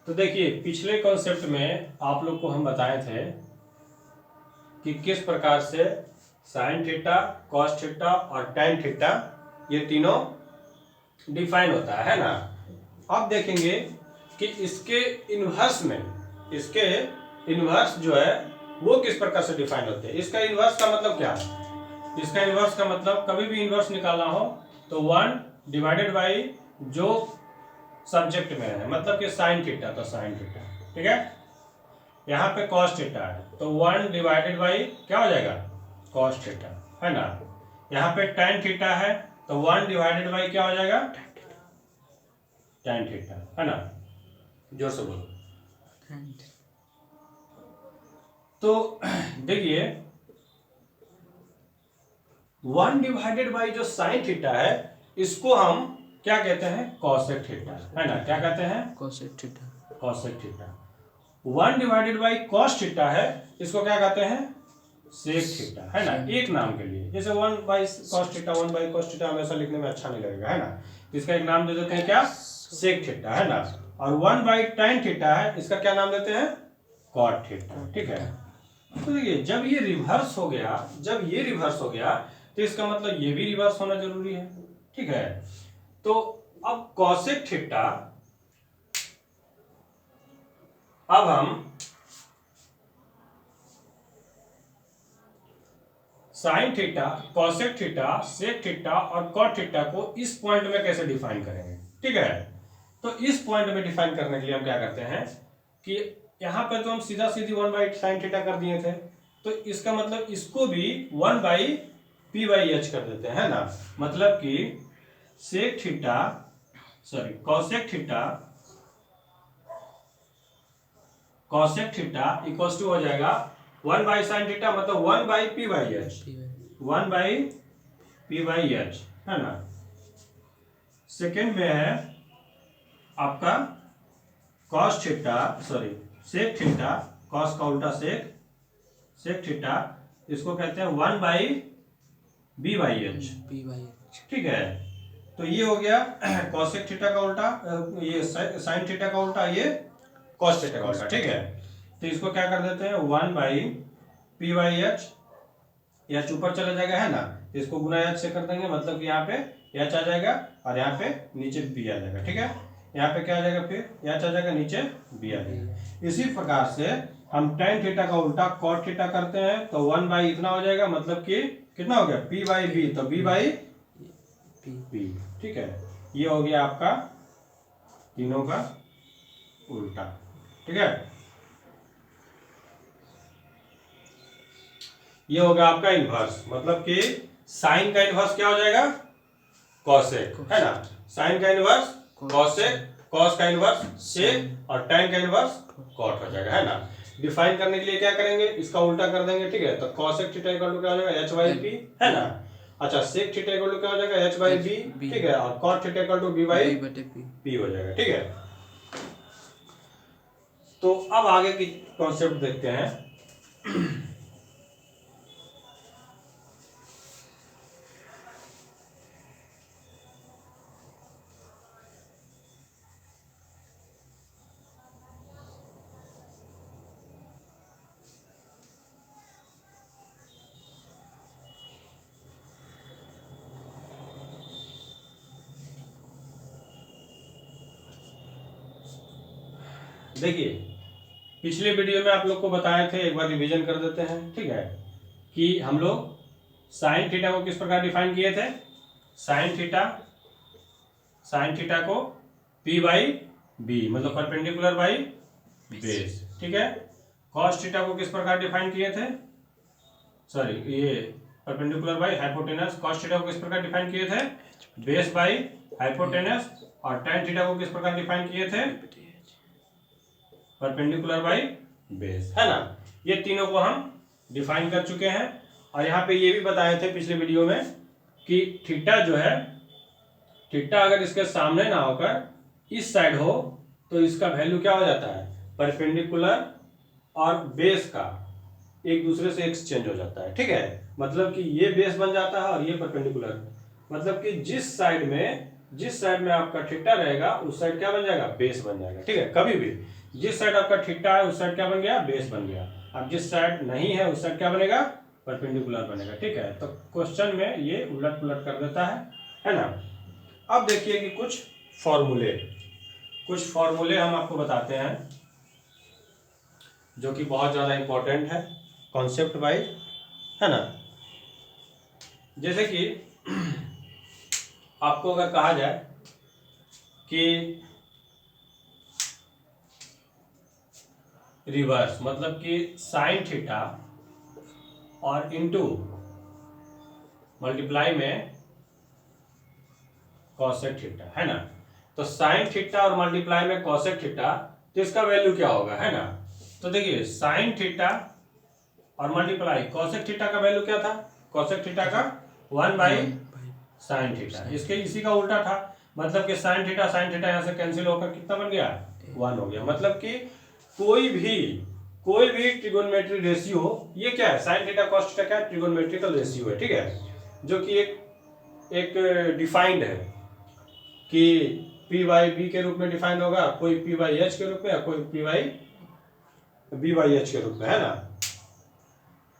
तो देखिए पिछले कॉन्सेप्ट में आप लोग को हम बताए थे कि किस प्रकार से साइन थीटा, कॉस थीटा और टैन थीटा ये तीनों डिफाइन होता है ना। अब देखेंगे कि इसके इन्वर्स जो है वो किस प्रकार से डिफाइन होते हैं। इसका इन्वर्स का मतलब क्या है? इसका इन्वर्स का मतलब कभी भी इन्वर्स निकालना हो तो 1 डिवाइडेड बाई जो सब्जेक्ट में है, मतलब कि साइन थीटा तो साइन थीटा, ठीक है। यहाँ पे कॉस थीटा है तो 1 डिवाइडेड बाई क्या हो जाएगा, कॉस थीटा, है ना। यहाँ पे टैन थीटा है तो 1 डिवाइडेड बाई क्या हो जाएगा, टैन थीटा, है ना। जोर से बोलो। तो देखिए 1 डिवाइडेड बाई जो साइन थीटा है इसको हम क्या कहते हैं, कॉसेक थीटा, है ना। क्या कहते हैं, cosec theta. Cosec theta. 1 divided by cos theta है इसको क्या कहते हैं, सेक थीटा, है ना। एक नाम के लिए, जैसे 1 by cos theta 1 by cos theta हमेशा लिखने में अच्छा नहीं लगेगा, है ना। तो इसका एक नाम दे देते हैं क्या, सेक थीटा, है ना। और 1 बाई टैन थीटा है इसका क्या नाम देते हैं, कॉट थीटा, ठीक है। तो देखिए जब ये रिवर्स हो गया तो इसका मतलब ये भी रिवर्स होना जरूरी है, ठीक है। तो अब कॉसेक थीटा, अब हम sine theta, cosec theta, sec theta और कॉट थीटा को इस पॉइंट में कैसे डिफाइन करेंगे, ठीक है। तो इस पॉइंट में डिफाइन करने के लिए हम क्या करते हैं कि यहां पे तो हम सीधा सीधी 1 बाई साइन थीटा कर दिए थे, तो इसका मतलब इसको भी 1 बाई पी बाई एच कर देते हैं, है ना। मतलब कि sec theta cosec theta equal to हो जाएगा 1 बाई साइन थीटा मतलब 1 by P by H, 1 by P by H, है ना। सेकेंड में है आपका cos theta sec theta, cos का उल्टा सेक थीटा, इसको कहते हैं 1 बाई बी बाई एच, ठीक है। तो ये हो गया कॉसेक थीटा का उल्टा, ये साइन थीटा का उल्टा, ये कॉस थीटा का उल्टा, ठीक है। तो इसको क्या कर देते हैं 1 by P by H, H ऊपर चला जाएगा, है ना। इसको गुना एच से कर देंगे, मतलब कि यहाँ पे एच आ जाएगा और यहाँ पे नीचे बी आ जाएगा, ठीक है। यहाँ पे क्या आ जाएगा, फिर एच आ जाएगा, नीचे बी आ जाएगा। इसी प्रकार से हम टैन थीटा का उल्टा कॉट थीटा करते हैं तो 1 बाई इतना हो जाएगा, मतलब कि कितना हो गया, पी बाई बी, तो बी बाई पी, ठीक है। ये हो गया आपका तीनों का उल्टा, ठीक है। ये हो गया आपका इन्वर्स, मतलब कि साइन का इन्वर्स क्या हो जाएगा, कॉसेक, है ना। साइन का इन्वर्स कॉसेक, कॉस का इन्वर्स सेक और टैन का इन्वर्स कॉट हो जाएगा, है ना। डिफाइन करने के लिए क्या करेंगे, इसका उल्टा कर देंगे, ठीक है। तो कॉसेक थीटा इक्वल टू क्या हो जाएगा, एच बाई पी, है ना। अच्छा सेक थीटा इक्वल टू क्या हो जाएगा, एच बाई बी, ठीक है। और cot theta equal to B by P हो जाएगा, ठीक है। तो अब आगे की कॉन्सेप्ट देखते हैं। देखिए पिछले वीडियो में आप लोग को बताए थे, एक बार रिवीजन कर देते हैं, ठीक है। कि हम लोग साइन थीटा को किस प्रकार डिफाइन किए थे, साइन थीटा को पी बाई बी मतलब परपेंडिकुलर बाई बेस, ठीक है। कॉस थीटा को किस प्रकार डिफाइन किए थे, ये perpendicular by hypotenuse. Cos theta को किस प्रकार डिफाइन किए थे, बेस बाई हाइपोटेनस। और टैन थीटा को किस प्रकार डिफाइन किए थे, परपेंडिकुलर बाई बेस, है ना। ये तीनों को हम डिफाइन कर चुके हैं। और यहाँ पे ये भी बताए थे पिछले वीडियो में कि थीटा जो है, थीटा अगर इसके सामने ना होकर इस साइड हो तो इसका वैल्यू क्या हो जाता है, परपेंडिकुलर और बेस का एक दूसरे से एक्सचेंज हो जाता है, ठीक है। मतलब कि ये बेस बन जाता है और ये परपेंडिकुलर, मतलब कि जिस साइड में जिस साइड में आपका थीटा रहेगा उस साइड क्या बन जाएगा, बेस बन जाएगा। ठीक है, कभी भी जिस साइड आपका थीटा है उस साइड क्या बन गया, बेस बन गया। अब जिस साइड नहीं है उस साइड क्या बनेगा, परपेंडिकुलर बनेगा। ठीक है, तो क्वेश्चन में ये उलट पुलट कर देता है ना। अब देखिए कि कुछ फॉर्मूले हम आपको बताते हैं जो कि बहुत ज़्यादा इंपॉर्टेंट है कॉन्सेप्ट वाइज, है ना। जैसे कि आपको अगर कहा जाए कि रिवर्स, मतलब कि साइन थीटा और इनटू मल्टीप्लाई में कॉसेक थीटा, है ना। तो साइन थीटा और मल्टीप्लाई में कॉसेक थीटा, तो इसका वैल्यू क्या होगा, है ना। तो देखिए साइन थीटा और मल्टीप्लाई कॉसेक थीटा का वैल्यू क्या था, कॉसेक थीटा का 1 बाई साइन थीटा, इसके इसी का उल्टा था। मतलब कि साइन थीटा यहाँ से कैंसिल होकर कितना बन गया, 1 हो गया। मतलब कि कोई भी ट्रिगोनोमेट्रिक रेशियो, ये क्या है, साइन थीटा कॉस थीटा क्या है, ट्रिगोनोमेट्रिकल रेशियो है। ठीक है, जो कि एक डिफाइंड है कि पी बाई बी के रूप में डिफाइंड होगा, कोई पी बाई एच के रूप में, कोई P by B by H के रूप में, है ना।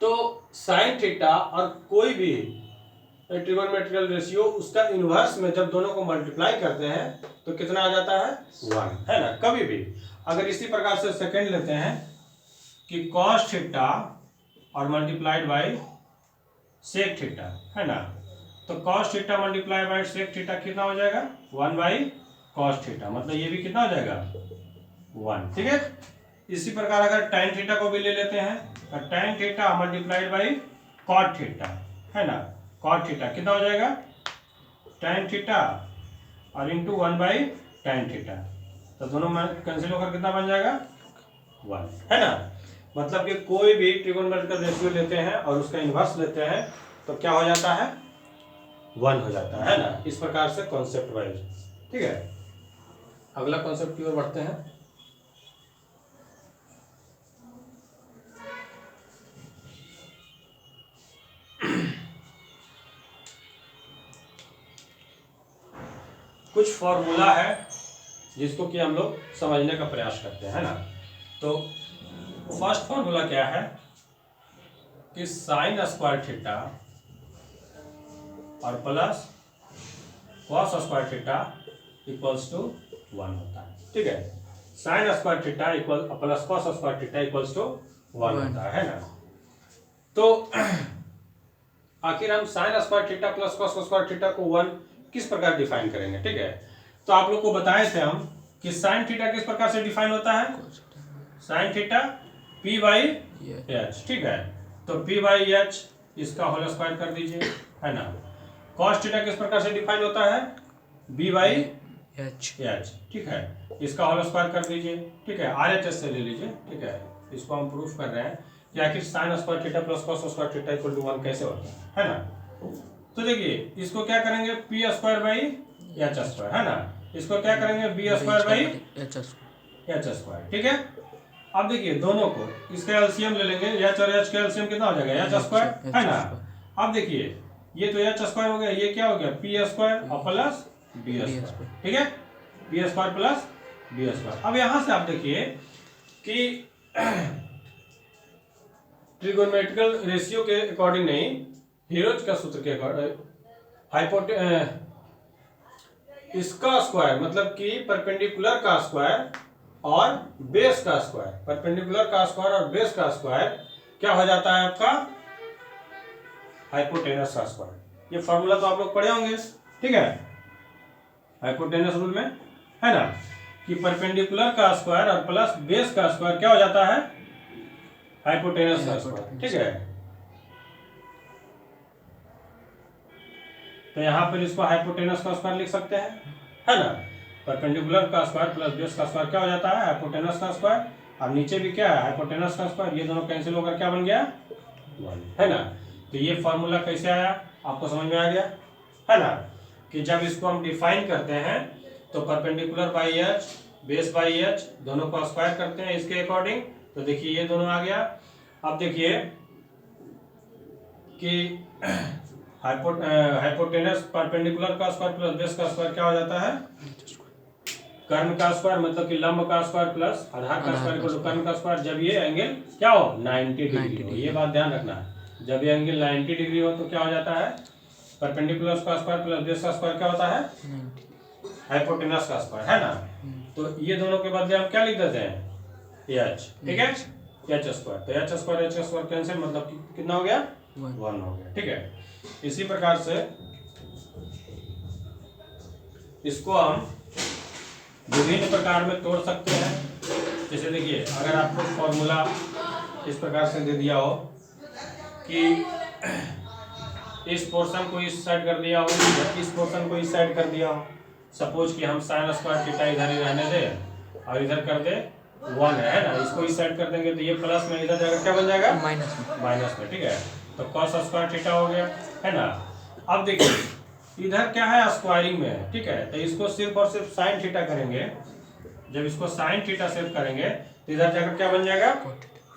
तो साइन थीटा और कोई भी ट्रिगोनोमेट्रिकल रेशियो, उसका इनवर्स में जब दोनों को मल्टीप्लाई करते हैं तो कितना आ जाता है, 1, है ना। कभी भी अगर इसी प्रकार से सेकंड लेते हैं कि कॉस थीटा और मल्टीप्लाइड बाई सेक थीटा, है ना। तो cos theta multiply by sec theta कितना हो जाएगा, 1 बाई कॉस थीटा, मतलब ये भी कितना हो जाएगा, 1। ठीक है, इसी प्रकार अगर tan थीटा को भी ले लेते हैं तो tan theta multiplied by cot theta, है ना। कॉट थीटा कितना हो जाएगा, tan थीटा और इंटू 1 बाई tan थीटा, तो दोनों में कैंसिल होकर कितना बन जाएगा, 1, है ना। मतलब कि कोई भी ट्रिगोनोमेट्रिकल रेशियो लेते हैं और उसका इनवर्स लेते हैं तो क्या हो जाता है, 1 हो जाता है ना। इस प्रकार से कॉन्सेप्ट वाइज। ठीक है, अगला कॉन्सेप्ट की ओर बढ़ते हैं। कुछ फॉर्मूला है जिसको कि हम लोग समझने का प्रयास करते हैं ना। तो फर्स्ट फॉर्मूला क्या है कि साइन स्क्वायर थीटा और plus cos square theta equals to 1 होता है। ठीक है, sine square theta equal plus cos square theta equals to 1 होता है ना। तो आखिर हम sine square theta plus cos square theta को 1 किस प्रकार डिफाइन करेंगे। ठीक है, तो आप लोग को बताए थे हम कि साइन थीटा किस प्रकार से डिफाइन होता है, sine theta P by H. ठीक है, तो पी बाई एच इसका होल स्क्वायर कर दीजिए, है ना। कॉस थीटा किस प्रकार से डिफाइन होता है, बी बाई एच। ठीक है, इसका होल स्क्वायर कर दीजिए। ठीक है, आरएचएस से ले लीजिए। ठीक है, इसको हम प्रूफ कर रहे हैं कि आखिर sine square theta plus cos square theta equal to 1 कैसे होता है ना। तो देखिए इसको क्या करेंगे, P square by H square, है ना। इसको क्या करेंगे, B square by H square. ठीक है, अब देखिए दोनों को इसका एलसीएम ले लेंगे, एच और एच का एलसीएम कितना हो जाएगा, एच स्क्वायर, है ना। अब देखिए ये तो एच स्क्वायर हो गया, ये क्या हो गया, पी स्क्वायर और प्लस बी स्क्वायर। ठीक है, B square plus B square. अब यहां से आप देखिए कि ट्रिगोनोमेट्रिकल रेशियो के अकॉर्डिंग नहीं, हीरोज का सूत्र के अकॉर्डिंग इसका स्क्वायर, मतलब कि परपेंडिकुलर का स्क्वायर और बेस का स्क्वायर, परपेंडिकुलर का स्क्वायर और बेस का स्क्वायर क्या हो जाता है आपका, हाइपोटेनस का स्क्वायर। ये फॉर्मूला तो आप लोग पढ़े होंगे। ठीक है, हाइपोटेनस रूल में, है ना, कि परपेंडिकुलर का स्क्वायर और प्लस बेस का स्क्वायर क्या हो जाता है, हाइपोटेनस का स्क्वायर। ठीक है, तो यहां पर इसको हाइपोटेनस का स्क्वायर लिख सकते हैं, है ना। परपेंडिकुलर का स्क्वायर प्लस बेस का स्क्वायर क्या हो जाता है, हाइपोटेनस का स्क्वायर। और नीचे भी क्या है, हाइपोटेनस का स्क्वायर। ये दोनों कैंसिल होकर क्या बन गया, 1, है ना। तो ये फॉर्मूला कैसे आया, आपको समझ में आ गया, है ना, कि जब इसको हम डिफाइन करते हैं तो perpendicular by H, base by H, दोनों को स्क्वायर करते हैं इसके अकॉर्डिंग। तो देखिए ये दोनों आ गया। अब देखिए कि हाइपोटेनस परपेंडिकुलर का स्क्वायर प्लस बेस का स्क्वायर क्या हो जाता है, कर्ण का स्क्वायर, मतलब कि लंब का स्क्वायर प्लस आधार का स्क्वायर इक्वल टू कर्ण का स्क्वायर। जब ये एंगल क्या हो 90 डिग्री हो, ये बात ध्यान रखना है। जब ये एंगल 90 डिग्री हो तो क्या हो जाता है, परपेंडिकुलर का स्क्वायर प्लस बेस का स्क्वायर क्या होता है, हाइपोटेनस का स्क्वायर, है ना। तो ये दोनों के बदले हम क्या लिख देते हैं, एच, ठीक है, एच स्क्वायर। तो एच स्क्वायर कैंसिल, मतलब कितना हो गया, 1 हो गया, ठीक है। इसी प्रकार से इसको हम विभिन्न प्रकार में तोड़ सकते हैं। जैसे देखिए, अगर आपको फॉर्मूला इस प्रकार से दे दिया हो कि इस पोर्शन को इस साइड कर दिया हो, इस पोर्शन को इस साइड कर दिया हो, सपोज कि हम साइन स्क्वायर थीटा इधर ही रहने दे और इधर कर दे 1 है ना, इसको इस साइड कर देंगे तो ये प्लस में इधर जाकर क्या बन जाएगा, माइनस में, ठीक है। तो कॉस स्क्वायर थीटा हो गया, है ना। अब देखिए इधर क्या है, स्क्वायरिंग में है, ठीक है। तो इसको सिर्फ और सिर्फ साइन थीटा करेंगे। जब इसको साइन थीटा सिर्फ करेंगे तो इधर जाकर क्या बन जाएगा,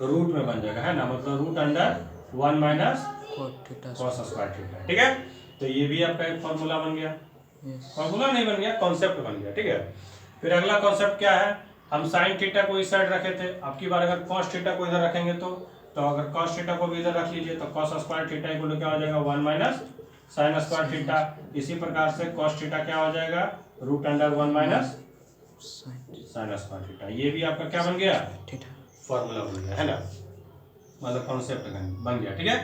रूट में बन जाएगा, है ना, मतलब root under 1 minus cos square theta, ठीक है। तो ये भी आपका एक फॉर्मूला बन गया, फॉर्मूला नहीं बन गया, कॉन्सेप्ट बन गया, ठीक है। फिर अगला कॉन्सेप्ट क्या है, हम साइन थीटा को इस साइड रखे थे, अब की बार अगर कॉस थीटा को इधर रखेंगे तो अगर कॉस थीटा को भी इधर रख लीजिए तो cos square theta equal to क्या हो जाएगा, 1 माइनस साइन स्क्वायर थीटा। इसी प्रकार से कॉस थीटा क्या हो जाएगा, root under 1 minus sine square theta. ये भी आपका क्या बन गया, फॉर्मूला बन गया, है ना, मतलब कॉन्सेप्ट बन गया, ठीक है।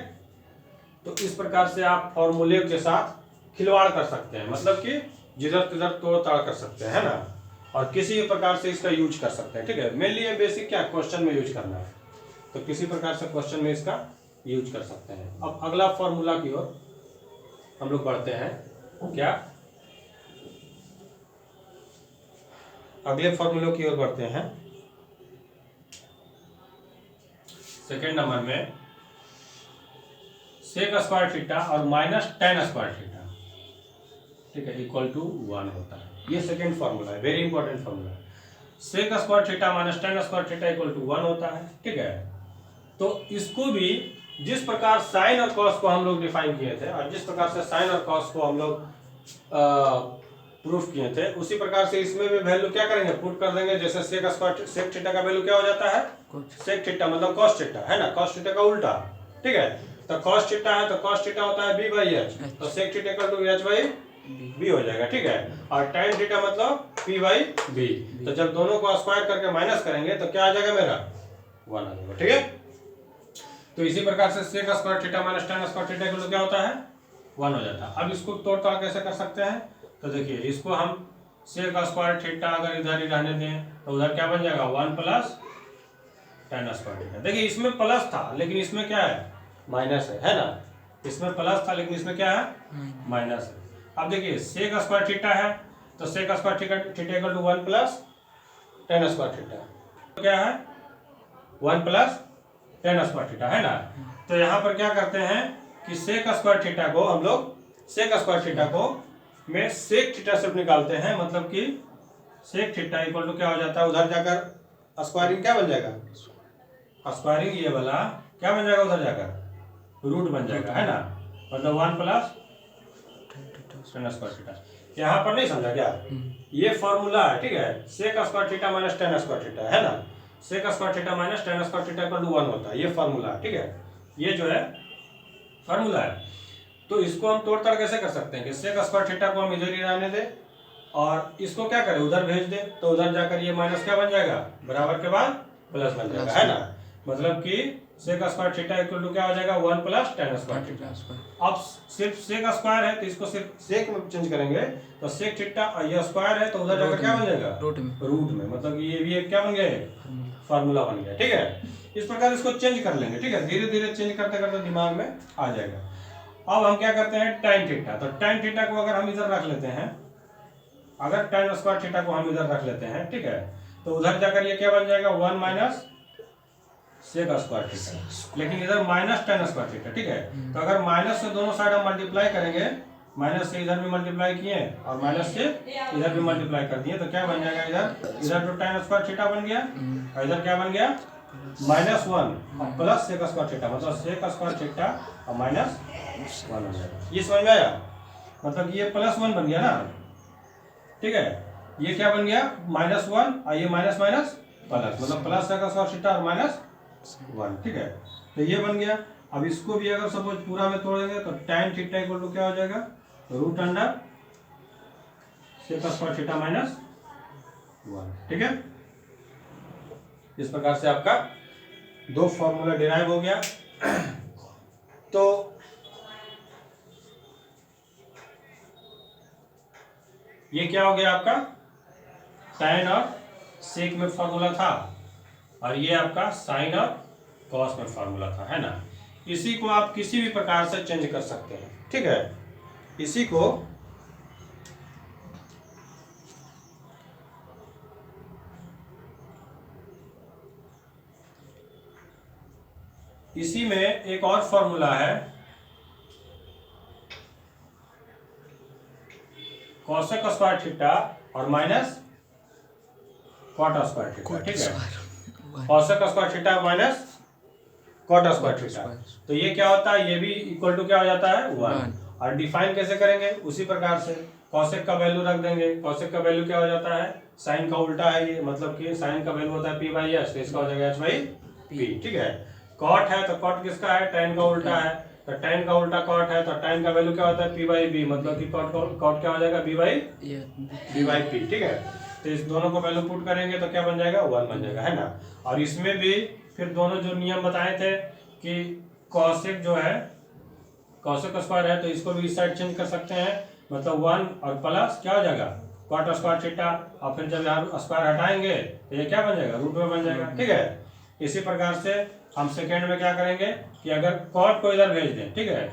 तो इस प्रकार से आप फॉर्मूले के साथ खिलवाड़ कर सकते हैं, मतलब कि जिधर तिधर तोड़ ताड़ कर सकते हैं, है ना, और किसी भी प्रकार से इसका यूज कर सकते हैं, ठीक है। मेनली ये बेसिक क्या क्वेश्चन में यूज करना है, तो किसी प्रकार से क्वेश्चन में इसका यूज कर सकते हैं। अब अगला फॉर्मूला की ओर हम लोग बढ़ते हैं, क्या अगले फॉर्मूले की ओर बढ़ते हैं। सेकेंड नंबर में सेक स्क्वायर थीटा और माइनस टेन स्क्वायर थीटा, ठीक है, इक्वल टू 1 होता है। ये सेकेंड फॉर्मूला है, वेरी इंपॉर्टेंट फॉर्मूला है। Sec square theta minus tan square theta equal to 1 होता है, ठीक है। तो इसको भी जिस प्रकार साइन और कॉस को हम लोग डिफाइन किए थे और जिस प्रकार से साइन और कॉस को हम लोग प्रूफ किए थे, उसी प्रकार से इसमें भी वैल्यू क्या करेंगे, पुट कर देंगे। जैसे सेक स्क्वायर सेक थीटा का वैल्यू क्या हो जाता है, सेक थीटा मतलब कॉस थीटा, है ना, कॉस थीटा का उल्टा, ठीक है। तो कॉस थीटा है तो कॉस थीटा होता है b/h, तो sec theta equal to h/b हो जाएगा, ठीक है। और tan थीटा मतलब p/b। तो जब दोनों को स्क्वायर करके माइनस करेंगे तो क्या आ जाएगा, मेरा 1 आ जाएगा, ठीक है। तो इसी प्रकार से sec square theta minus tan square theta equal to क्या होता है, 1 हो जाता है। अब इसको तोड़ ताड़ कैसे कर सकते हैं, तो देखिए इसको हम सेक स्क्वायर थीटा अगर इधर ही रहने दें तो उधर क्या बन जाएगा, 1 प्लस tan स्क्वायर थीटा। देखिए इसमें प्लस था लेकिन इसमें क्या है, माइनस है ना। इसमें प्लस था लेकिन इसमें क्या है, माइनस है। अब देखिए सेक स्क्वायर थीटा है तो sec square theta equal to 1 plus tan square theta, तो क्या है 1 प्लस tan स्क्वायर थीटा, है ना। तो यहाँ पर क्या करते हैं कि सेक स्क्वायर थीटा को हम लोग सेक स्क्वायर थीटा को में सेक थीटा सिर्फ निकालते हैं, मतलब कि सेक थीटा इक्वल टू क्या हो जाता है, उधर जाकर स्क्वायरिंग क्या बन जाएगा, स्क्वायरिंग ये वाला क्या बन जाएगा, उधर जाकर रूट बन जाएगा, है ना, मतलब 1 प्लस tan स्क्वायर थीटा। यहाँ पर नहीं समझा क्या, ये फॉर्मूला है, ठीक है। Sec square theta minus tan square theta, है ना, sec square theta minus tan square theta equal to 1 होता है, ये फॉर्मूला है, ठीक है। ये जो है फॉर्मूला है। तो इसको हम तोड़ ताड़ कैसे कर सकते हैं कि सेक स्क्वायर थीटा को हम इधर ही रहने दें और इसको क्या करें, उधर भेज दें, तो उधर जाकर ये माइनस क्या बन जाएगा, बराबर के बाद प्लस बन जाएगा, है ना। मतलब कि sec square theta equal to क्या हो जाएगा, 1 प्लस tan स्क्वायर थीटा। अब सिर्फ सेक स्क्वायर है तो इसको सिर्फ सेक में चेंज करेंगे, तो सेक थीटा और ये स्क्वायर है तो उधर जाकर क्या बन जाएगा, रूट में, मतलब ये भी एक क्या बन गया, फॉर्मूला बन गया, ठीक है। इस प्रकार इसको चेंज कर लेंगे, ठीक है, धीरे धीरे चेंज करते करते दिमाग में आ जाएगा। अब हम क्या करते हैं, tan थीटा, तो tan थीटा को अगर हम इधर रख लेते हैं, अगर tan स्क्वायर थीटा को हम इधर रख लेते हैं, ठीक है, तो उधर जाकर ये क्या बन जाएगा, 1 माइनस सेक स्क्वायर थीटा, लेकिन इधर माइनस tan स्क्वायर थीटा, ठीक है। तो अगर माइनस से दोनों साइड हम मल्टीप्लाई करेंगे, माइनस से इधर भी मल्टीप्लाई किए और माइनस से इधर भी मल्टीप्लाई कर दिए, तो क्या बन जाएगा, इधर तो tan स्क्वायर थीटा बन गया और इधर क्या बन गया, -1 और प्लस सेक स्क्वायर थीटा, मतलब सेक स्क्वायर थीटा और माइनस 1 हो जाएगा। ये समझ में आया? मतलब ये +1 बन गया ना, ठीक है। ये क्या बन गया -1 और ये माइनस माइनस प्लस, मतलब प्लस का cos थीटा और -1, ठीक है। तो ये बन गया। अब इसको भी अगर सपोज पूरा में तोड़ेंगे तो tan थीटा इक्वल टू क्या हो जाएगा, √अंडर cos थीटा -1, ठीक है। इस प्रकार से आपका 2 फॉर्मूला डिराइव हो गया। तो ये क्या हो गया आपका, tan और sec में फॉर्मूला था, और ये आपका sin और cos में फॉर्मूला था, है ना। इसी को आप किसी भी प्रकार से चेंज कर सकते हैं, ठीक है। इसी को इसी में एक और फॉर्मूला है cosec स्क्वायर थीटा और माइनस cot स्क्वायर थीटा, ठीक है। cosec square theta minus cot square theta, तो ये क्या होता है, ये भी इक्वल टू क्या हो जाता है 1। और डिफाइन कैसे करेंगे, उसी प्रकार से cosec का वैल्यू रख देंगे। cosec का वैल्यू क्या हो जाता है, साइन का उल्टा है ये, मतलब कि साइन का वैल्यू होता है p/s, तो इसका हो जाएगा h/p, ठीक है। cot है तो cot किसका है, tan का उल्टा है, तो tan का उल्टा cot है, तो tan का वैल्यू क्या होता है p/b, मतलब कि cot क्या हो जाएगा b/p, ठीक है। तो इस दोनों को वैल्यू पुट करेंगे तो क्या बन जाएगा, 1 बन जाएगा, है ना। और इसमें भी फिर दोनों जो नियम बताए थे कि cosec जो है cosec स्क्वायर है तो इसको भी इस साइड चेंज कर सकते हैं, मतलब 1 और प्लस क्या हो जाएगा cot स्क्वायर थीटा, और फिर जब यहाँ स्क्वायर हटाएंगे तो ये क्या बन जाएगा, रूट में बन जाएगा, ठीक है। इसी प्रकार से हम सेकेंड में क्या करेंगे कि अगर cot को इधर भेज दें, ठीक है,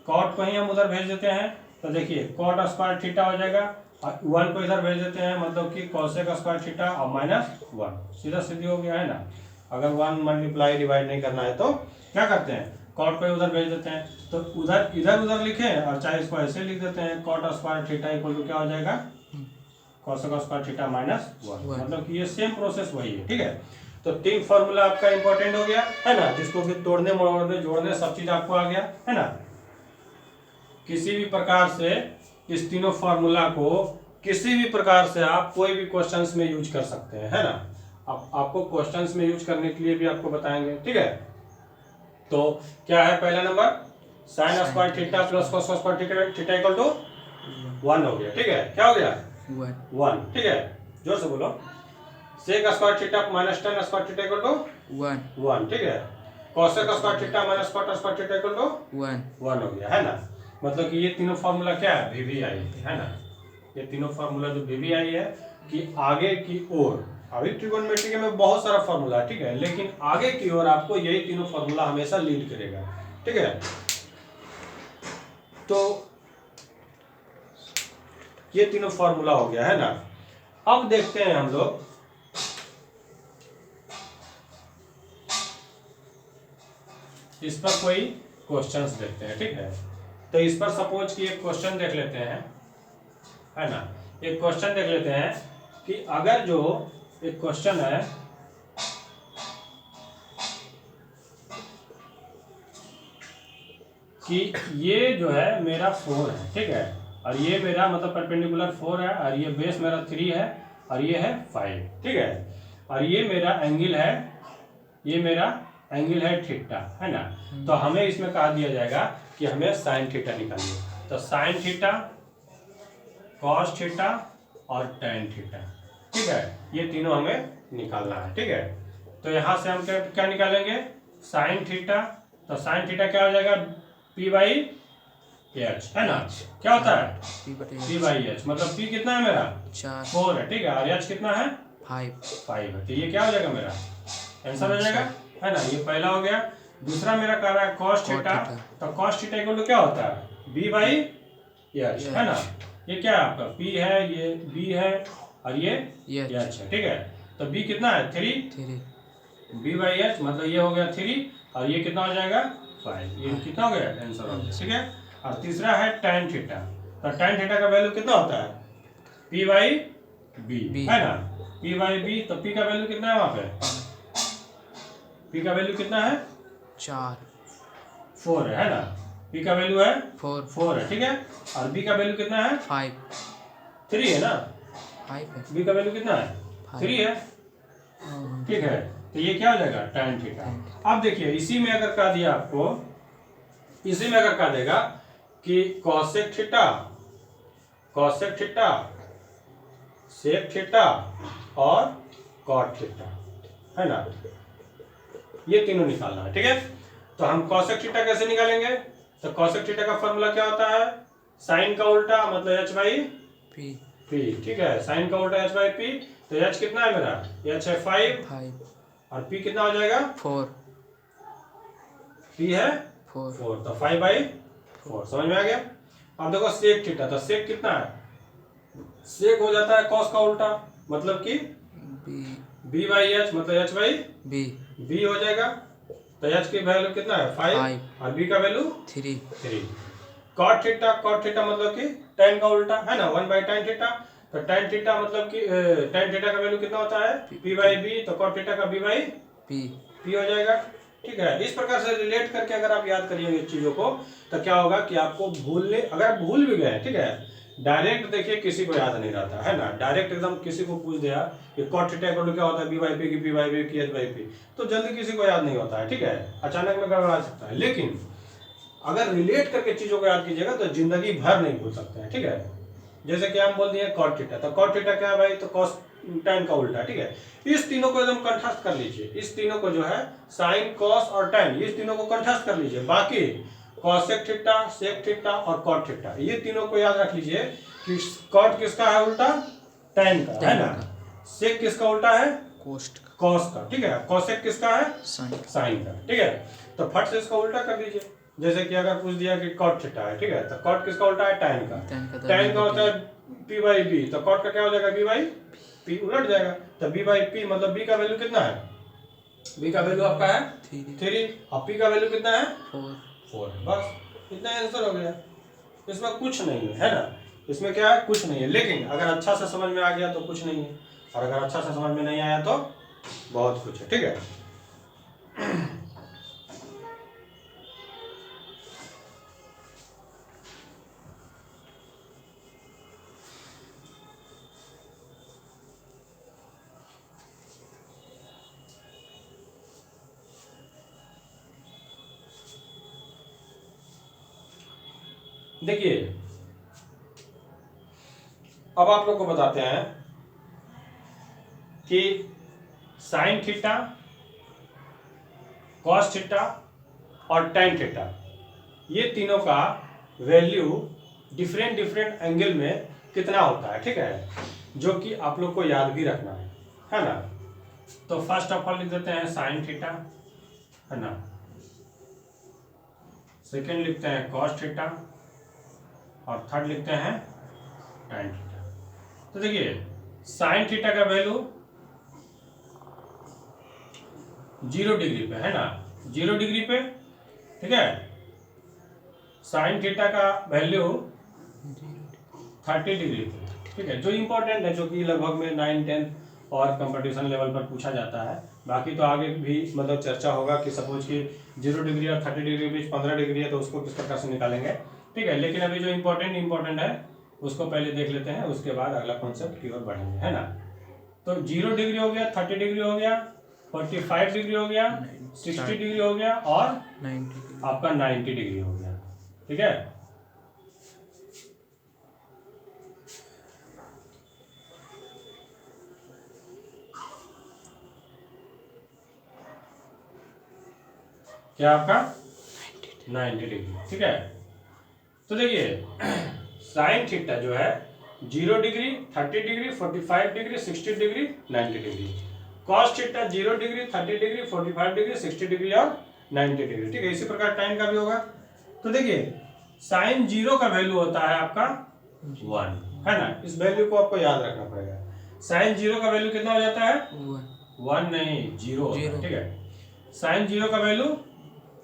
cot को ही हम उधर भेज देते हैं, तो देखिए cot स्क्वायर थीटा हो जाएगा, और 1 को इधर भेज देते हैं, मतलब कि cosec स्क्वायर थीटा और -1, सीधा सीधी हो गया, है ना। अगर 1 मल्टीप्लाई डिवाइड नहीं करना है तो क्या करते हैं, cot को उधर भेज देते हैं, तो उधर इधर लिखें, और चाहे इसको ऐसे लिख देते हैं, cot square theta equal to क्या हो जाएगा, cosec स्क्वायर थीटा -1, मतलब कि ये सेम प्रोसेस वही है, ठीक है। तो 3 फॉर्मूला आपका इंपॉर्टेंट हो गया, है ना, जिसको कि तोड़ने मोड़ने जोड़ने सब चीज आपको आ गया, है ना। किसी भी प्रकार से इस तीनों फॉर्मूला को किसी भी प्रकार से आप कोई भी क्वेश्चंस में यूज कर सकते हैं, है ना। अब आपको क्वेश्चंस में यूज करने के लिए भी आपको बताएंगे, ठीक है। तो क्या है पहला number, sin square theta plus cos square theta equal to 1 हो गया, ठीक है। क्या हो गया, 1, ठीक है। जोर से बोलो, sec square theta minus tan square theta equal to 1, ठीक है। cosec square theta minus cot square theta equal to 1 हो गया, है ना। मतलब कि ये तीनों फॉर्मूला क्या है, VVI है ना। ये तीनों फॉर्मूला जो VVI है कि आगे की ओर, अभी ट्रिगोनोमेट्री में बहुत सारा फॉर्मूला है, ठीक है, लेकिन आगे की ओर आपको यही तीनों फॉर्मूला हमेशा लीड करेगा, ठीक है। तो ये तीनों फॉर्मूला हो गया, है ना। अब देखते हैं हम लोग इस पर कोई क्वेश्चंस देखते हैं, ठीक है। तो इस पर सपोज कि एक क्वेश्चन देख लेते हैं, है ना। एक क्वेश्चन देख लेते हैं कि अगर जो एक क्वेश्चन है कि ये जो है मेरा 4 है, ठीक है, और ये मेरा मतलब परपेंडिकुलर 4 है, और ये बेस मेरा 3 है, और ये है 5, ठीक है, और ये मेरा एंगल है, ये मेरा एंगल है थीटा, है ना। तो हमें इसमें कहा दिया जाएगा कि हमें साइन थीटा निकालिए, तो साइन थीटा, कॉस थीटा और टैन थीटा, ठीक है, ये तीनों हमें निकालना है, ठीक है। तो यहाँ से हम क्या निकालेंगे, साइन थीटा, तो साइन थीटा क्या हो जाएगा, p/h, है ना। क्या होता है p/h, मतलब p कितना है मेरा 4 है, ठीक है, और h कितना है 5 है, तो ये क्या हो जाएगा मेरा आंसर हो जाएगा, है ना। ये पहला हो गया। दूसरा मेरा कह रहा है cos थीटा, तो cos थीटा इक्वल टू क्या होता है b/h, है ना। ये क्या है आपका p है, ये b है, और ये h है, ठीक है। तो b कितना है 3 b/h, मतलब ये हो गया 3, और ये कितना हो जाएगा 5, ये कितना हो गया आंसर हो गया, ठीक है। और तीसरा है tan थीटा, तो tan थीटा का वैल्यू कितना होता है p/b, है ना, p/b, तो p का वैल्यू कितना है वहां पे, p का वैल्यू कितना है 4 है ना। पी का वैल्यू है 4 है, ठीक है। और बी का वैल्यू कितना है? 5 3 है ना। 5 है। बी का वैल्यू कितना है? 3 है, ठीक है। तो ये क्या हो जाएगा? tan theta. अब देखिए इसी में अगर कह दिया आपको, इसी में अगर कह देगा कि cosec theta, cosec theta, sec theta और cot थीटा, है ना, ये तीनों निकालना है, ठीक है। तो हम cosec थीटा कैसे निकालेंगे? तो cosec थीटा का फॉर्मूला क्या होता है? साइन का उल्टा मतलब h बाई पी, ठीक है। साइन का उल्टा h बाई पी। तो h कितना है मेरा? h है 5 और p कितना हो जाएगा? 4 p है 4 तो 5/4। समझ में आ गया? अब देखो सेक थीटा, तो सेक कितना है? सेक हो जाता है कॉस का उल्टा, मतलब कि b बाई एच, मतलब h बाई b हो जाएगा। तो h की वैल्यू कितना है? 5 और b का value 3। Cot theta, cot theta मतलब कि tan का उल्टा, है ना, 1/tan थीटा। तो tan थीटा मतलब कि tan थीटा का वैल्यू कितना होता है? p by b। तो कॉट थीटा का b बाई p हो जाएगा, ठीक है। इस प्रकार से रिलेट करके अगर आप याद करिएगा इस चीजों को, तो क्या होगा कि आपको भूलने, अगर आप भूल भी गए, ठीक है, डायरेक्ट देखिए किसी को याद नहीं रहता है ना, डायरेक्ट एकदम किसी को पूछ दिया कि कॉट थीटा इक्वल टू क्या होता है? b बाई p की p बाई b की h बाई p, तो जल्दी किसी को याद नहीं होता है, ठीक है, अचानक में गड़बड़ा सकता है। लेकिन अगर रिलेट करके चीजों को याद कीजिएगा तो जिंदगी भर नहीं भूल सकते हैं, ठीक है। जैसे कि हम बोल दिए कॉट थीटा, तो कॉट थीटा क्या है भाई? तो कॉस tan का उल्टा, ठीक है। इस तीनों को एकदम कंट्रास्ट कर लीजिए, इस तीनों को जो है साइन, कॉस और tan, इस तीनों को कंट्रास्ट कर लीजिए। बाकी कॉसेक थीटा, सेक थीटा और कॉट थीटा, ये तीनों को याद रख लीजिए कि कॉट किसका है उल्टा? tan का, है ना। सेक किसका उल्टा है? कॉस का, ठीक है। कॉसेक किसका है? साइन का, ठीक है। तो फट से इसका उल्टा कर दीजिए। जैसे कि अगर पूछ दिया कि कॉट थीटा है, ठीक है, तो कॉट किसका उल्टा है? tan का। tan का होता है p बाई b, तो कॉट का क्या हो जाएगा? b बाई p, उलट जाएगा। तो b बाई p मतलब b का वैल्यू कितना है? b का वैल्यू आपका है 3 और p का वैल्यू कितना है? 4। बस इतना आंसर हो गया। इसमें कुछ नहीं है ना, इसमें क्या है? कुछ नहीं है। लेकिन अगर अच्छा से समझ में आ गया तो कुछ नहीं है, और अगर अच्छा से समझ में नहीं आया तो बहुत कुछ है, ठीक है। देखिए अब आप लोग को बताते हैं कि साइन थीटा, कॉस थीटा और tan थीटा, ये तीनों का वैल्यू डिफरेंट डिफरेंट एंगल में कितना होता है, ठीक है, जो कि आप लोग को याद भी रखना है ना। तो फर्स्ट ऑफ ऑल लिख देते हैं साइन थीटा, है ना। सेकेंड लिखते हैं कॉस थीटा और थर्ड लिखते हैं tan थीटा। तो देखिए साइन थीटा का वैल्यू 0 डिग्री पे, है ना, 0 डिग्री पे, ठीक है। साइन थीटा का वैल्यू 30 डिग्री पे, ठीक है, जो इंपॉर्टेंट है, जो कि लगभग में 9, 10 और कंपटीशन लेवल पर पूछा जाता है। बाकी तो आगे भी मतलब चर्चा होगा कि सपोज कि 0 डिग्री और 30 डिग्री के बीच 15 डिग्री है, तो उसको किस प्रकार से निकालेंगे, ठीक है। लेकिन अभी जो इंपॉर्टेंट है उसको पहले देख लेते हैं, उसके बाद अगला कॉन्सेप्ट की ओर बढ़ेंगे, है ना। तो 0 डिग्री हो गया, 30 डिग्री हो गया, 45 डिग्री हो गया, 60 डिग्री हो गया और आपका 90 डिग्री हो गया, ठीक है। क्या आपका 90 डिग्री, ठीक है। तो देखिए साइन थीटा जो है 0 degree, 30 degree, 45 degree, 60 degree, 90 degree. Cos theta 0 degree, 30 degree, 45 degree, 60 degree और 90 डिग्री, ठीक है। इसी प्रकार टाइम का भी होगा। तो देखिए साइन 0 का वैल्यू होता है आपका 1, है ना। इस वैल्यू को आपको याद रखना पड़ेगा। साइन 0 का वैल्यू कितना हो जाता है? 1 नहीं, 0 होता है, ठीक है। साइन 0 का वैल्यू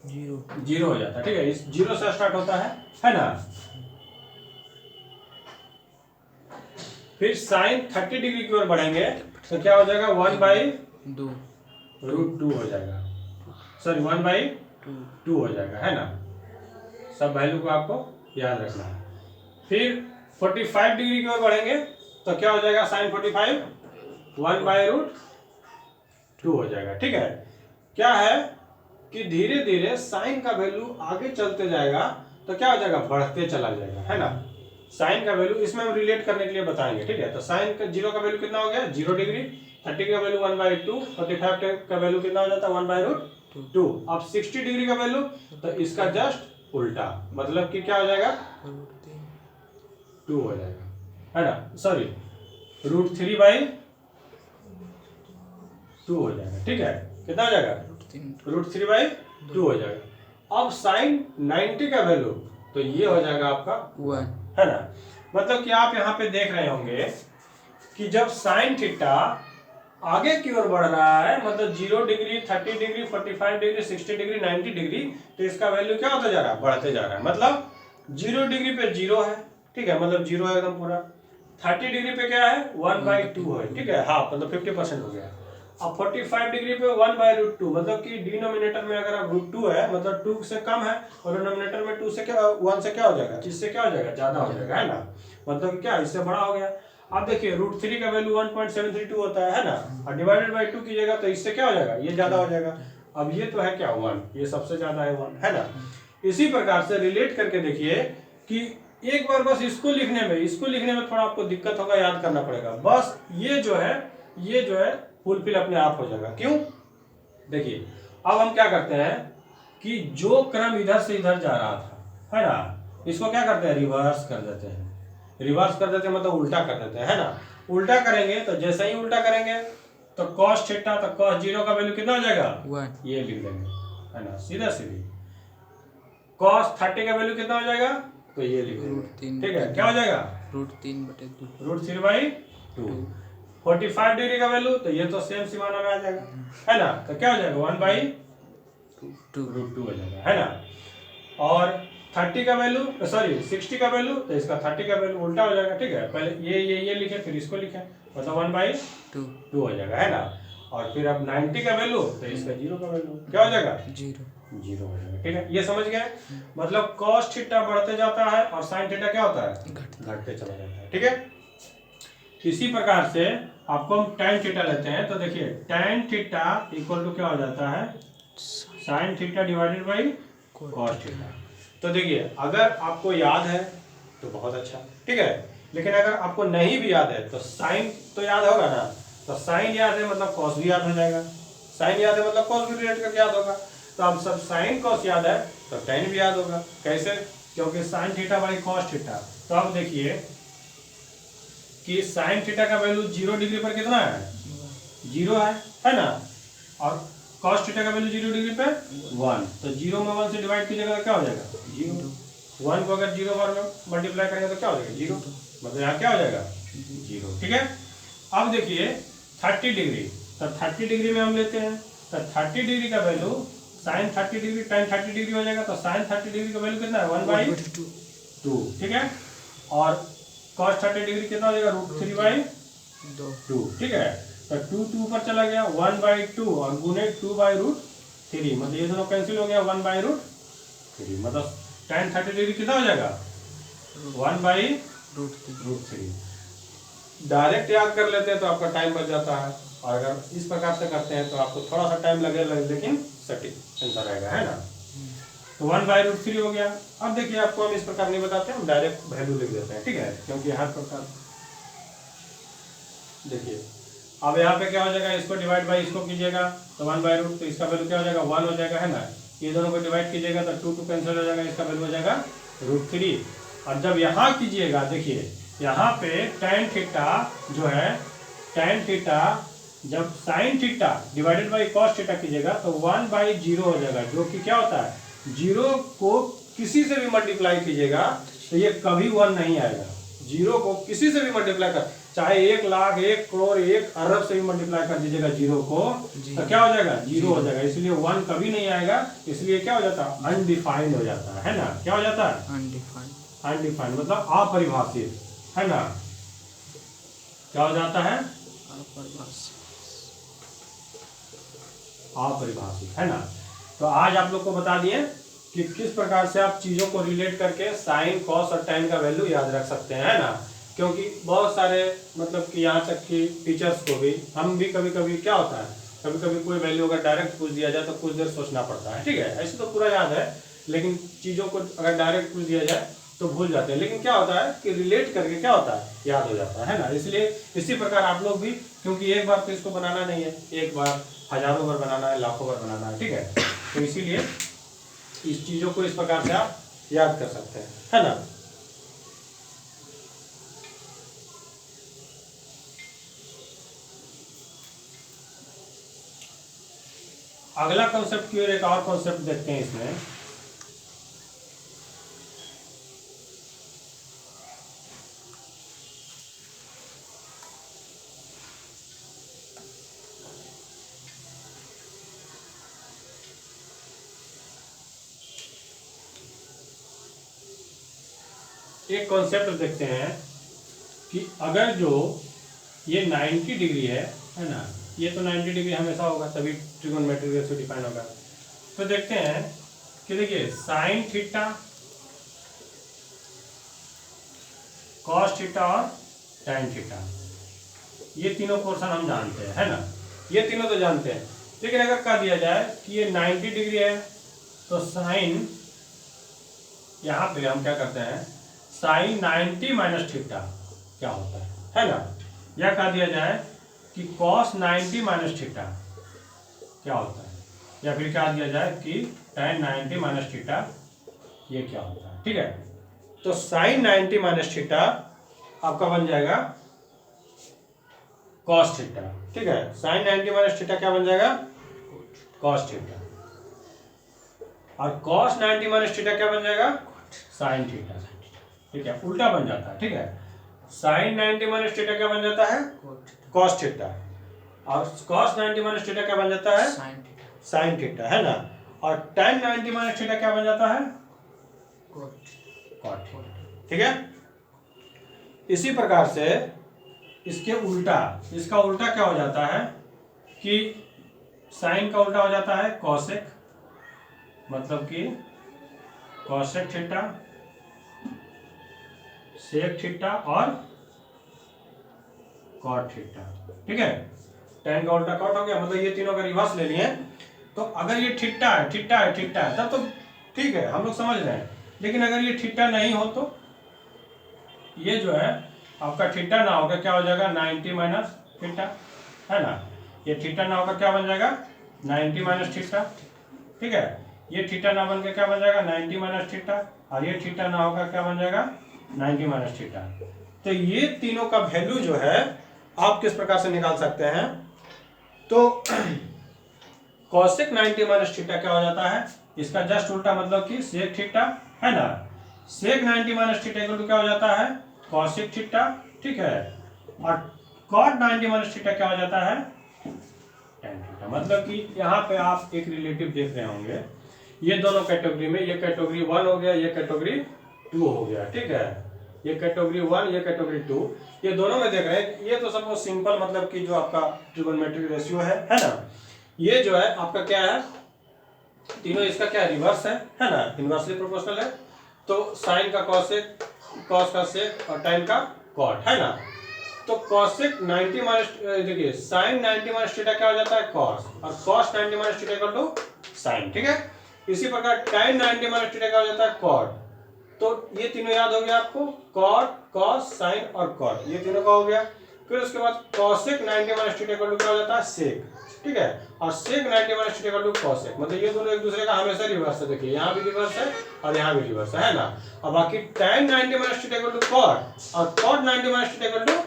0 हो जाता है, ठीक है। इस 0 से स्टार्ट होता है ना। फिर साइन 30 डिग्री की ओर बढ़ेंगे तो क्या हो जाएगा? 1/√2 हो जाएगा, सॉरी 1/2 हो जाएगा, है ना। सब वैल्यू को आपको याद रखना है। फिर 45 डिग्री की ओर बढ़ेंगे तो क्या हो जाएगा साइन 45 1/√2 हो जाएगा। ठीक है, क्या है कि धीरे धीरे साइन का वैल्यू आगे चलते जाएगा तो क्या हो जाएगा, बढ़ते चला जाएगा, है ना। साइन का वैल्यू इसमें हम रिलेट करने के लिए बताएंगे। ठीक है, तो साइन का 0 का वैल्यू कितना हो गया 0 डिग्री, 30 का वैल्यू 1/2, 45 का वैल्यू कितना हो जाता है 1/√2। अब 60 डिग्री का वैल्यू तो इसका जस्ट उल्टा, मतलब कि क्या हो जाएगा 2 हो जाएगा, है ना, सॉरी √3/2 हो जाएगा। ठीक है, कितना हो जाएगा √3/2 हो जाएगा। अब साइन 90 का वैल्यू तो ये हो जाएगा आपका 1, है ना। मतलब कि आप यहाँ पे देख रहे होंगे कि जब साइन थीटा आगे की ओर बढ़ रहा है, मतलब 0 degree, 30 degree, 45 degree, 60 degree, 90 degree, तो इसका वैल्यू क्या होता जा रहा है, बढ़ते जा रहा है। मतलब 0 डिग्री पे 0 है, ठीक है, मतलब 0 है एकदम पूरा। 30 डिग्री पे क्या है 1/2 है, ठीक है, हाफ, मतलब 50% हो गया। अब 45 डिग्री पे 1/√2, मतलब कि डिनोमिनेटर में अगर आप √2 है मतलब 2 से कम है, और डिनोमिनेटर में 2 से क्या 1 से क्या हो जाएगा, इससे क्या हो जाएगा, ज्यादा हो जाएगा, है ना, मतलब क्या इससे बड़ा हो गया। अब देखिए √3 का वैल्यू 1.732 होता है ना, और डिवाइडेड बाई 2 कीजिएगा तो इससे क्या हो जाएगा, ये ज्यादा हो जाएगा। अब ये तो है क्या 1, ये सबसे ज्यादा है 1, है ना। इसी प्रकार से रिलेट करके देखिए कि एक बार बस इसको लिखने में थोड़ा आपको दिक्कत होगा, याद करना पड़ेगा। बस ये जो है फुलफिल अपने आप हो जाएगा। क्यों, देखिए अब हम क्या करते हैं कि जो क्रम इधर से इधर जा रहा था, है ना, इसको क्या करते हैं, रिवर्स कर देते हैं। रिवर्स कर देते हैं मतलब उल्टा कर देते हैं, है ना। उल्टा करेंगे तो जैसे ही उल्टा करेंगे तो cos थीटा, तो cos 0 का वैल्यू कितना हो जाएगा 1, ये लिख देंगे, है ना, सीधा सीधी। cos 30 का वैल्यू कितना हो जाएगा, तो ये लिख देंगे, ठीक है, क्या हो जाएगा √3/2। 45 डिग्री का वैल्यू तो ये तो सेम सीमाना में आ जाएगा, है ना, तो क्या हो जाएगा 1/√2 हो जाएगा, है ना। और 30 का वैल्यू, सॉरी 60 का वैल्यू, तो इसका 30 का वैल्यू उल्टा हो जाएगा। ठीक है, पहले ये लिखे फिर इसको लिखे, मतलब 1/2 हो जाएगा, है ना। और फिर अब 90 का वैल्यू तो इसका 0 का वैल्यू क्या हो जाएगा 0 हो जाएगा। ठीक है, ये समझ गए, मतलब cos थीटा बढ़ते जाता है और sin थीटा क्या होता है, घटते चला जाता है। ठीक है, इसी प्रकार से आपको हम tan थीटा लेते हैं, तो देखिए tan थीटा इक्वल टू क्या हो जाता है sin theta divided by cos theta. तो देखिए अगर आपको याद है तो बहुत अच्छा, ठीक है, लेकिन अगर आपको नहीं भी याद है तो साइन तो याद होगा ना, तो साइन याद है मतलब कॉस भी याद हो जाएगा, साइन याद है मतलब कॉस भी रिलेट करके याद होगा। तो अब सब साइन कॉस याद है तो टेन भी याद होगा। कैसे, क्योंकि sine theta by cos theta. तो अब देखिए कि साइन थीटा का वैल्यू 0 डिग्री पर कितना है 0 है ना, और cos थीटा का वैल्यू 0 डिग्री पे 1, तो 0 में 1 से डिवाइड कीजिएगा तो क्या हो जाएगा 0। 1 को अगर 0 बार में मल्टीप्लाई करेंगे तो क्या हो जाएगा 0, मतलब यहाँ क्या हो जाएगा 0। ठीक है, अब देखिए 30 डिग्री, तो 30 डिग्री में हम लेते हैं, तो 30 डिग्री का value sine 30 degree tan 30 degree हो जाएगा, तो साइन 30 डिग्री का वैल्यू कितना है 1/2। ठीक है, और cos 30 डिग्री कितना हो जाएगा √3/2। ठीक है, तो 2 ऊपर चला गया 1/2 और गुने 2/√3, मतलब ये दोनों कैंसिल हो गया 1/√3, मतलब tan 30 डिग्री कितना हो जाएगा 1/√3। डायरेक्ट याद कर लेते हैं तो आपका टाइम बच जाता है, और अगर इस प्रकार से करते हैं तो आपको थोड़ा सा टाइम लगेगा लेकिन सटीक आंसर आएगा, है ना। तो 1/√3 हो गया। अब देखिए आपको हम इस प्रकार नहीं बताते, हम डायरेक्ट वैल्यू लिख देते हैं, ठीक है, क्योंकि हर प्रकार देखिए अब यहाँ पे क्या हो जाएगा, इसको डिवाइड बाई इसको कीजिएगा तो 1/√, तो इसका वैल्यू क्या हो जाएगा 1 हो जाएगा, है ना। ये दोनों को डिवाइड कीजिएगा तो 2 कैंसिल हो जाएगा, इसका वैल्यू हो जाएगा √3। और जब यहाँ कीजिएगा देखिए यहाँ पे tan थीटा जो है, tan थीटा जब sin theta divided by cos theta कीजिएगा तो 1/0 हो जाएगा, जो कि क्या होता है 0 को किसी से भी मल्टीप्लाई कीजिएगा तो ये कभी 1 नहीं आएगा। 0 को किसी से भी मल्टीप्लाई कर, चाहे 1 लाख 1 करोड़ 1 अरब से भी मल्टीप्लाई कर दीजिएगा 0 को, तो क्या हो जाएगा 0 हो जाएगा, इसलिए 1 कभी नहीं आएगा, इसलिए क्या हो जाता है अनडिफाइंड हो जाता है ना। क्या हो जाता है अनडिफाइंड, मतलब अपरिभाषित, है ना। क्या हो जाता है अपरिभाषित, है ना। तो आज आप लोग को बता दिए कि किस प्रकार से आप चीज़ों को रिलेट करके साइन कॉस और tan का वैल्यू याद रख सकते हैं, है ना। क्योंकि बहुत सारे मतलब कि यहाँ तक कि टीचर्स को भी, हम भी कभी कभी क्या होता है, कभी कभी कोई वैल्यू अगर डायरेक्ट पूछ दिया जाए तो कुछ देर सोचना पड़ता है, ठीक है। ऐसे तो पूरा याद है, लेकिन चीज़ों को अगर डायरेक्ट पूछ दिया जाए तो भूल जाते हैं। लेकिन क्या होता है कि रिलेट करके क्या होता है, याद हो जाता है ना। इसलिए इसी प्रकार आप लोग भी, क्योंकि एक बार तो इसको बनाना नहीं है, एक बार हजारों बार बनाना है, लाखों बार बनाना है, ठीक है। तो इसीलिए इस चीज़ों को इस प्रकार से आप याद कर सकते हैं, है ना। अगला कॉन्सेप्ट की ओर एक और कॉन्सेप्ट देखते हैं इसमें। एक कॉन्सेप्ट देखते हैं कि अगर जो ये 90 डिग्री है ना, ये तो 90 डिग्री हमेशा होगा, तभी ट्रिगोनोमेट्रिक रेशियो डिफाइन होगा। तो देखते हैं कि देखिए साइन थीटा, कॉस थीटा और टैन थीटा, ये तीनों पोर्शन हम जानते हैं, है ना। ये तीनों तो जानते हैं, लेकिन अगर कह दिया जाए कि ये 90 डिग्री है तो साइन, यहाँ पे हम क्या करते हैं, साइन 90 माइनस थीटा क्या होता है ना। या कह दिया जाए कि कॉस 90 माइनस थीटा क्या होता है, या फिर कह दिया जाए कि tan 90 माइनस थीटा ये क्या होता है, ठीक है। तो साइन 90 माइनस थीटा आपका बन जाएगा कॉस थीटा, ठीक है। साइन 90 माइनस थीटा क्या बन जाएगा, कॉस थीटा, और कॉस 90 माइनस थीटा क्या बन जाएगा, साइन थीटा, ठीक है। उल्टा बन जाता है, ठीक है। साइन 90 माइनस थीटा क्या बन जाता है, कॉस थीटा, और कॉस 90 माइनस थीटा क्या बन जाता है, साइन थीटा, है ना। और tan 90 माइनस थीटा क्या बन जाता है, कॉट थीटा, ठीक है। इसी प्रकार से इसके उल्टा, इसका उल्टा क्या हो जाता है कि साइन का उल्टा हो जाता है कॉसेक, मतलब कि कॉसेक थीटा, सेक थीटा और कॉट थीटा, ठीक है। tan का उल्टा कॉट हो गया, मतलब ये तीनों का रिवर्स ले लिए। तो अगर ये थीटा है, थीटा है, थीटा है, तब तो ठीक है, हम लोग समझ रहे हैं। लेकिन अगर ये थीटा नहीं हो तो ये जो है आपका थीटा ना होकर क्या हो जाएगा, 90 माइनस थीटा, है ना। ये थीटा ना होकर क्या बन जाएगा, 90 माइनस थीटा, ठीक है। ये थीटा ना बन के क्या बन जाएगा, 90 माइनस थीटा, और ये थीटा ना होकर क्या बन जाएगा, 90 माइनस थीटा। तो ये तीनों का वैल्यू जो है आप किस प्रकार से निकाल सकते हैं, तो कॉसेक 90 माइनस थीटा क्या हो जाता है, इसका जस्ट उल्टा, मतलब कि सेक थीटा, है ना। सेक 90 माइनस थीटा इक्वल टू क्या हो जाता है, कॉसेक थीटा, ठीक है। और कॉट 90 माइनस थीटा क्या हो जाता है, टैन थीटा। मतलब कि यहाँ पे आप एक रिलेटिव देख रहे होंगे, ये दोनों कैटेगरी में, ये कैटेगरी 1 हो गया, ये कैटेगरी 2 हो गया, ठीक है। ये कैटेगरी 1, ये कैटेगरी 2, ये दोनों में देख रहे हैं। ये तो सब सिंपल, मतलब कि जो आपका ट्रिगोनोमेट्रिक रेशियो है ना। ये जो है आपका क्या है, तीनों इसका क्या है, रिवर्स है ना, इनवर्सली प्रोपोर्शनल है। तो साइन का कॉसेक, कॉस का सेक और टैन का कॉट, है ना। तो कॉसेक 90 माइनस, देखिए साइन 90 माइनस थीटा क्या हो जाता है, कॉस, और cos 90 minus theta equal to sine, ठीक है। इसी प्रकार टैन 90 माइनस थीटा क्या हो जाता है, कॉट। तो ये तीनों याद हो गया आपको, कॉट, कॉस, साइन और कॉट, ये तीनों का हो गया। फिर उसके बाद cosec 90 minus theta equal to क्या हो जाता है, सेक, ठीक है। और sec 90 minus theta equal to cosec, मतलब ये दोनों एक दूसरे का हमेशा रिवर्स है। देखिए यहाँ भी रिवर्स है और यहाँ भी रिवर्स है ना। और बाकी tan 90 minus theta equal to cot, और cot 90 minus theta equal to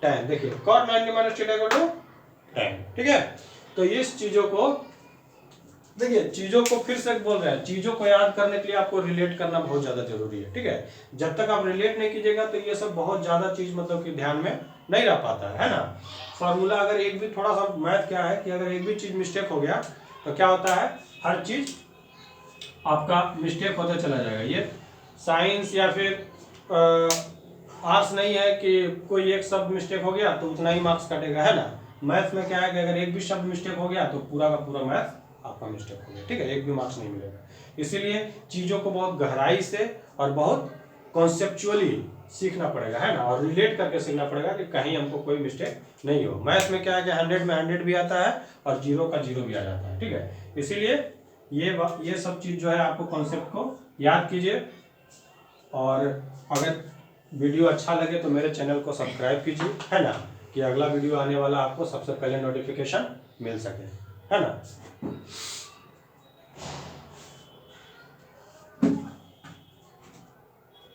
tan. देखिए cot 90 minus theta equal to tan, ठीक है। तो इस चीजों को देखिए, चीजों को फिर से बोल रहे हैं, चीजों को याद करने के लिए आपको रिलेट करना बहुत ज्यादा जरूरी है, ठीक है। जब तक आप रिलेट नहीं कीजिएगा तो ये सब बहुत ज्यादा चीज मतलब कि ध्यान में नहीं रह पाता है ना। फॉर्मूला अगर एक भी थोड़ा सा, मैथ क्या है कि अगर एक भी चीज मिस्टेक हो गया तो क्या होता है, हर चीज आपका मिस्टेक होता चला जाएगा। ये साइंस या फिर आर्ट्स नहीं है कि कोई एक शब्द मिस्टेक हो गया तो उतना ही मार्क्स कटेगा, है ना। मैथ में क्या है कि अगर एक भी शब्द मिस्टेक हो गया तो पूरा का पूरा मैथ आपका मिस्टेक हो गया, ठीक है, एक भी मार्क्स नहीं मिलेगा। इसीलिए चीज़ों को बहुत गहराई से और बहुत कॉन्सेप्चुअली सीखना पड़ेगा, है ना, और रिलेट करके सीखना पड़ेगा कि कहीं हमको कोई मिस्टेक नहीं हो। मैथ्स में क्या है कि 100 में 100 भी आता है और 0 का 0 भी आ जाता है, ठीक है। इसीलिए ये सब चीज़ जो है आपको कॉन्सेप्ट को याद कीजिए। और अगर वीडियो अच्छा लगे तो मेरे चैनल को सब्सक्राइब कीजिए, है ना, कि अगला वीडियो आने वाला आपको सबसे पहले नोटिफिकेशन मिल सके, है ना।